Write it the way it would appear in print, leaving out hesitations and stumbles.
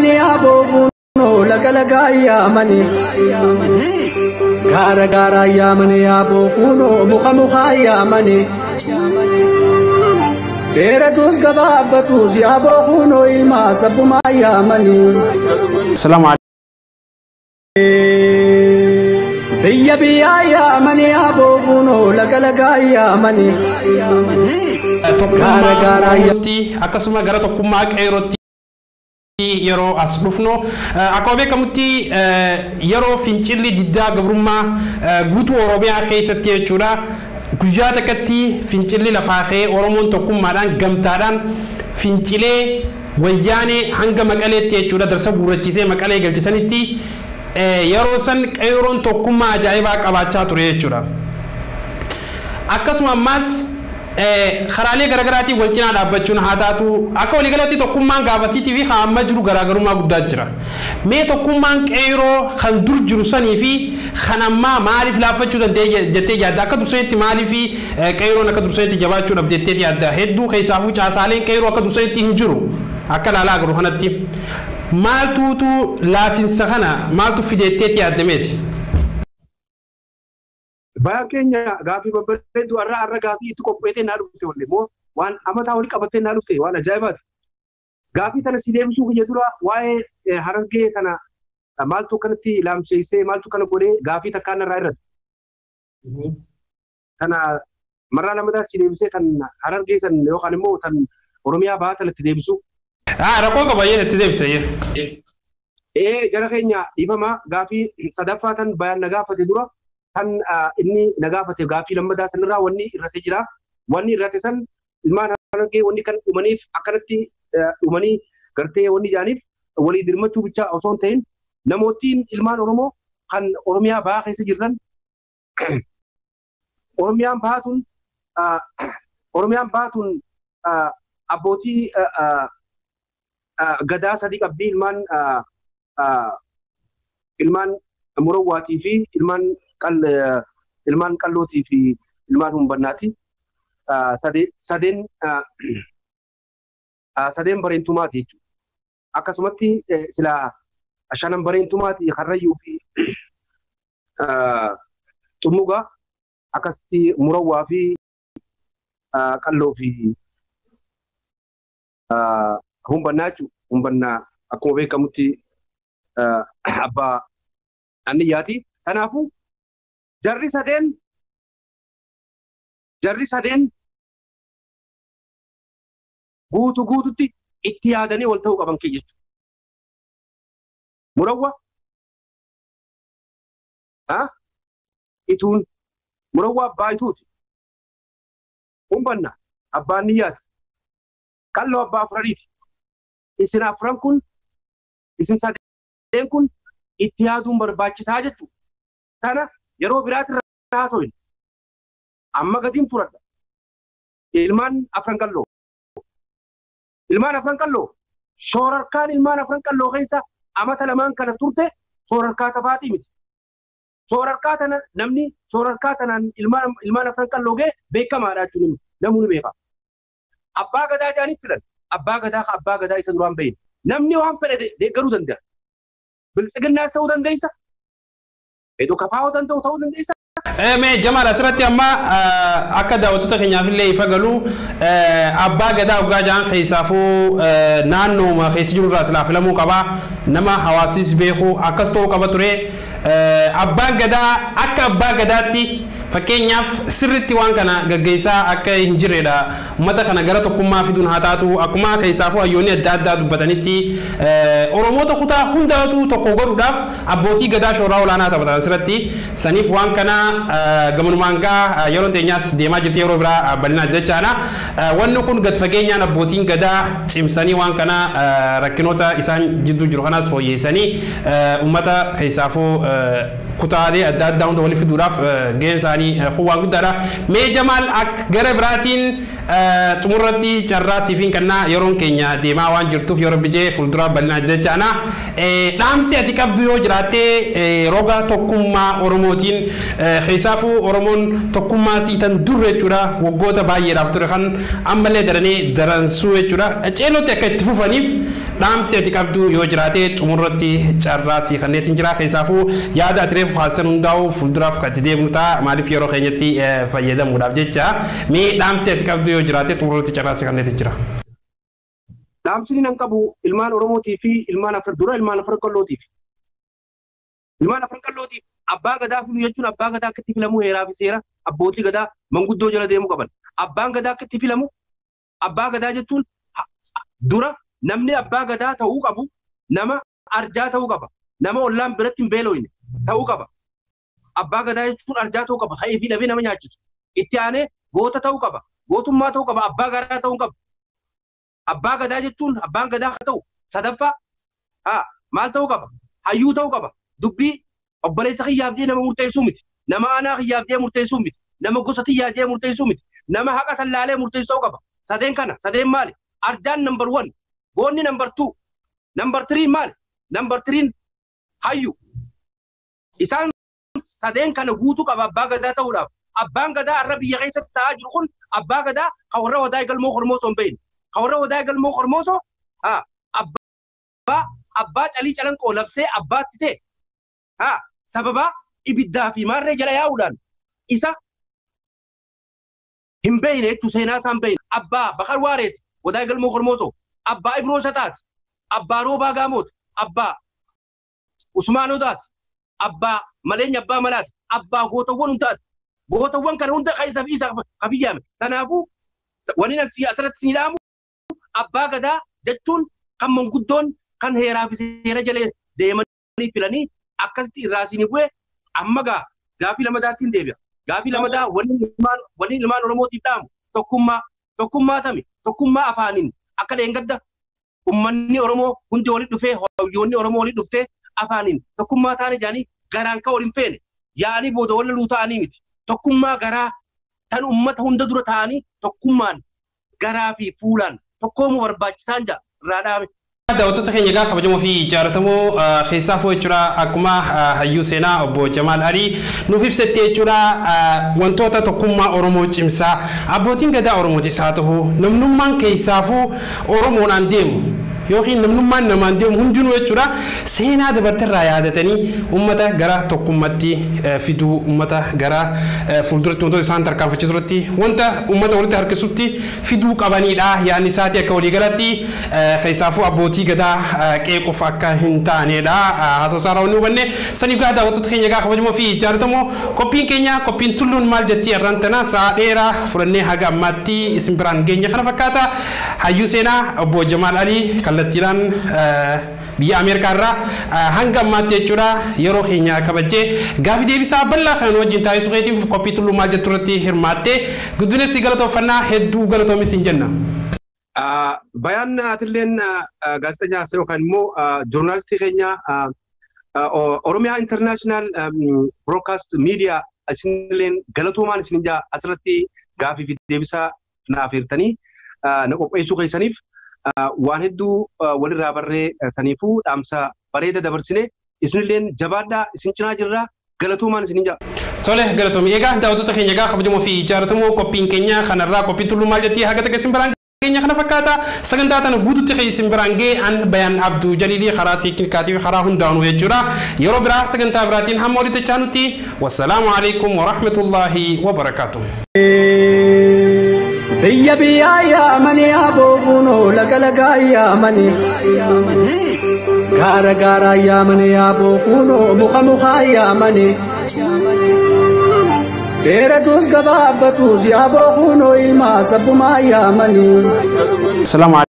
mani abo no lagalaga ya mani gara gara ya mani abo no mukha mukha ya mani deratus gababatus ya abo no ilma sabuma ya mani. Assalamu alaikum. Biya biya ya mani abo no lagalaga ya mani gara gara ya akasuma gara tokkummaa qeerootti yeroo as dhufno akkuma beekamutti yeroo fincilli diddaa gabrummaa guutuu Oromiyaa keessatti jechuudha guyyaa takkatti fincilli lafaafee Oromoon tokkummaadhaan gamtaadhaan fincilee wayyaanee hanga Maqaleetti jechuudha darsa guurrachiisee Maqalee galchisanitti yeroo san qeeroon tokkummaa ajaa'ibaa qabaachaa ture jechuudha akkasuma ammas خرالي غرغراتي والچنا دابچون هاتاتو اكو ليغلاتي توكمان غابسيتي في خامما جرو غراغرما غداجرا مي توكمان قيرو خندور جروسني في خنما مالف لافچو جتي جادا كدو سيتي مالفي قيرو نكدو سيتي جباچو نبدتي يادا هدو خيسافو چاسالين قيرو كدو سيتي هنجرو اكل على غرو هنتي مالتو تو لافين سخنا مالتو فيديتي يادميت Bakenya gafi babbeetu arra gafi itu kopete na dhufte wolle mo waan amata wali qabate na dhufte waan ajaa'ibaat gafi tana sideemsu kiyya dura waa'ee harargee tana maaltu kanatti laamseessee maaltu kana godhee gafi takkaan irraa irratti tana marraa lamada sideemsee tan harargee san yookaan immoo tan Oromiyaa bahaa tanatti deebisu rakkoo qabayyee itti deebisee jara keenya ifama gafi sadaffaa tan bayaan nagaafate dura kan inni nagaafate gaafii lammadaa sanirraa wanni irratti jira wanni irratti san ilmaan harargee wanni kan dhumaniif akkanatti dhumanii gartee wanni jaaniif walii dirmachuu bicha osoo hin ta'in namootiin ilmaan Oromoo kan Oromiyaa bahaa keessa jiran Oromiyaan baatun abbootii gadaa sadii qabdi ilmaan Murawwaatii fi ilmaan qallootii fi ilmaan humbannaati sadeen bareentumaati jechuudha akkasumatti sila shanan bareentumaati Karrayyuu fi Xumuga akkasitti Murawwaa fi qalloo fi humbannaa jechuudha humbannaa akkuma beekamutti abbaa anniyyaati kanaafuu jarri sadeen guututti itti yaadanii wal ta'uu qaban kee jechuudha. Murawwa ituun Murawwa abbaa ituuti. Humbanna abbaa niyyaati. Qalloo abbaa afuraniiti. Isin afuran kun isin sadeen kun itti yaaduun barbaachisaa jechuudha. Kana yeroo biraatti haasofin amma gatiin furadha. Ilmaan afran qalloo shoorarkaan ilmaan afran qalloo keessa amata lamaan kana turte shoorarkaa taphaati miti. Shoorarkaa tana namni shoorarkaa tanaan ilmaan afran qalloo gee beekamaadha jechuun namni beeka. Abbaa gadaa jaaniif filan abbaa gadaa isa duraan bahin namni waan fedhe deeggaruu danda'a. Biltsiginnaas ta'uu dandeessa. Edo kafaa ta'uu dandeessa. Mee Jamaal asirratti amma akka daawwattoota keenyaaf illee ifa galu abbaa gadaa ogaa jaan keessaafuu naannooma keessa jiru irraa silaa filamuu qaba nama hawaasis beeku akkas ta'uu qaba ture abbaan gadaa akka abbaa gadaatti fakkeenyaaf sirritti waan kana gaggeessaa akka hin jirredha ummata kana gara tokkummaa fiduun haa taatu akkuma keessaafuu hayyoonni adda addaa dubbatanitti Oromoota kutaa hundaatu tokko godhuudhaaf abbootii gadaa shooraa olaanaa taphatan asirratti saniif waan kana gamanumaan gaa yeroo teenyaas deemaa jirti yeroo biraa bal'inaa jechaadha wanni kun gad fageenyaan abbootiin gadaa cimsanii waan kana rakkinoota isaan jidduu jiru kanaas fooyyeessanii ummata keessaafuu kutaalee adda addaa hunda walitti fiduudhaaf gaheen isaanii waan guddaadha. Mee Jamaal akka gara biraatiin xumurratti carraa siifiin kannaa yeroon keenya deemaa waan jirtuuf yeroo bijee fuuldura bal'inaa jechaana. Dhaamsi ati qabdu yoo jiraattee roga tokkummaa Oromootiin keessaafuu Oromoon tokkummaa siitan dur jechuudha waggoota baay'eedhaaf ture kan ammallee daranee daransuu jechuudha. Ceelootti akka itti fufaniif دام سيتي كابدو يوجراتي تمرتي شراتي خنيتين جرا خيسافو يادا تريف حسن داو فلدراف كتدي متا مالي فيرو خنيتي فايدا مدابجتا مي دام سيتي كابدو يوجراتي تمرتي شراتي خنيتين جرا دام سيني نانكابو ilmaan Oromooti fi ilmaan Afar dura ilmaan Afar qallooti ilmaan Afar qallooti abbaa gadaa filu jechuun abbaa gadaa akkatti filamu heeraa fi seera abbootii gadaa manguddoo jala deemu qaban abbaan gadaa akkatti filamu abbaa gadaa jechuun dura namni abbaa gadaa ta'uu qabu nama arjaa ta'uu qaba nama ollaan biratti hin beelooyne ta'uu qaba abbaa gadaa jechuun arjaa ta'uu qaba ha'ee fi dhabee nama nyaachisu itti aanee goota ta'uu qaba gootummaa ta'uu qaba abbaa gadaa ta'uu qaba abbaa gadaa jechuun abbaan gadaa ta'u sadaffaa maal ta'uu qaba hayyuu ta'uu qaba dubbii obboleessa kiyyaaf jee nama murteessuu miti nama aanaa kiyyaaf jee murteessuu miti nama gosa kiyyaaf jee murteessuu miti nama haqa sallaalee murteessuu ta'uu qaba sadeen kana sadeen maali arjaan number 1 goonni number 2 number 3 maali number 3 hayyu isaan sadeen kana guutuu qaba abbaa gadaa ta'uudhaaf abbaan gadaa arra biyya keessatti ta'aa jiru kun abbaa gadaa hawwarra wadaa galmoo hormoosoo hin beekne hawwarra wadaa galmoo hormoosoo abbaa calii calanqoo labsee abbaatti ta'e sababa ibiddaa fi maarree jala yaa'uudhaan isa hin beekne jechuun seenaa isaan beekne abbaa bakar waareeti wadaa galmoo hormoosoo abbaa ibroo shataati abbaa roobaa gaamooti abbaa usmaanotaati abbaa maleenya abbaa malaati abbaa gootawwan hundaati gootawwan kana hunda keessa fi isa hafiyyaame kanaafuu wani asirratti siin dhaamu abbaa gadaa jechuun kan manguddoon kan heeraa fi seera jalee deemanii filanii akkasitti irraa siin bu'e amma gaafii lamadaatti hin deebi'a gaafii lamadaa wani ilmaan Oromootiif dhaamu tokkummaa tami tokkummaa afaaniin akka leengadda ummanni Oromoo hundi walitti dhufee hayyoonni Oromoo walitti dhuftee afaaniin tokkummaa taane jaanii garaan ka waliin feene yaanii booda walla luu ta'anii miti tokkummaa garaa tan ummata hunda dura ta'anii tokkummaan garaa fi fuulaan tokkoomuu barbaachisaan jira irraa dhaame. daawwattoota keenya egaa kabajamoo fi jaallatamoo keessaafuu jechuudha akkuma hayyuu seenaa obbo Jamaal Alii nuuf ibsattee jechuudha wantoota tokkummaa Oromoo cimsaa abbootiin gadaa Oromootis haa ta'u namnummaan keessaafuu Oromoodhaan deemu yookiin namnummaan namaan deemu hundinuu jechuudha seenaa dabarterraa yaadatanii ummata gara tokkummatti fiduu ummata gara fuulduratti wantoota isaan tarkaanfachiisutti wanta ummata walitti harkisutti fiduu qabanidha yaadni isaati akka waliigalatti keessaafuu abbootii gadaa qeequuf akka hin taanedha haasawaa raawwanni hubanne saniif gaa daawwattoota keenya gaa kabajamoo fi jaallatamoo qophiin keenya qophiin tulluun maal jettii irraan tana sa'a dheeraa fudhannee haga ammaatti isin biraan geenya kana fakkaata hayyuu seenaa obbo Jamaal Alii kallattiidhaan biyya Ameerikaa irraa hanga ammaatti jechuudha yeroo keenya kabajee gaafii deebisaa bal'aa kan wajjin taasisuu keetiif qophii tulluu maal jettu irratti hirmaattee guddineessi galatoofannaa hedduu galatoomis hin jenna. Bayaan atilleen gaazexeessaa asirra kan immoo joornaalistii keenya Oromiyaa International Broadcast Media isinilleen galatoomaan isin jaa asirratti gaafii deebisaa naaf hirtanii na qopheessuu keessaniif waan hedduu walirraa barree saniifuu dhaamsa bareeda dabarsine isinilleen jabaadhaa isin cinaa jirra galatoomaan isin jaa. Tole galatoomi egaa daawwattoota keenya egaa kabajamoo fi jaallatamoo qophiin keenya kanarraa qophii tulluu maal jettii haga takka isin biraan keenya kana fakkaata sagantaa tana guututti keessa isin biraan gee an Bayaan Abduu Jalilii karaa teeknikaatii fi karaa hundaanuu jechuudha yeroo biraa sagantaa biraatiin hamma walitti chaanutti wassalaamu alaikum wa rahmatullahi wa barakaatuh. Biyya biyyaa yaamanii aboofuunoo laga lagaa yaamanii gaara gaara yaamanii aboofuunoo muka mukaa yaamanii dheeratus gabaabatus yaaboofuunoo ilmaa sabbumaa yaamanii.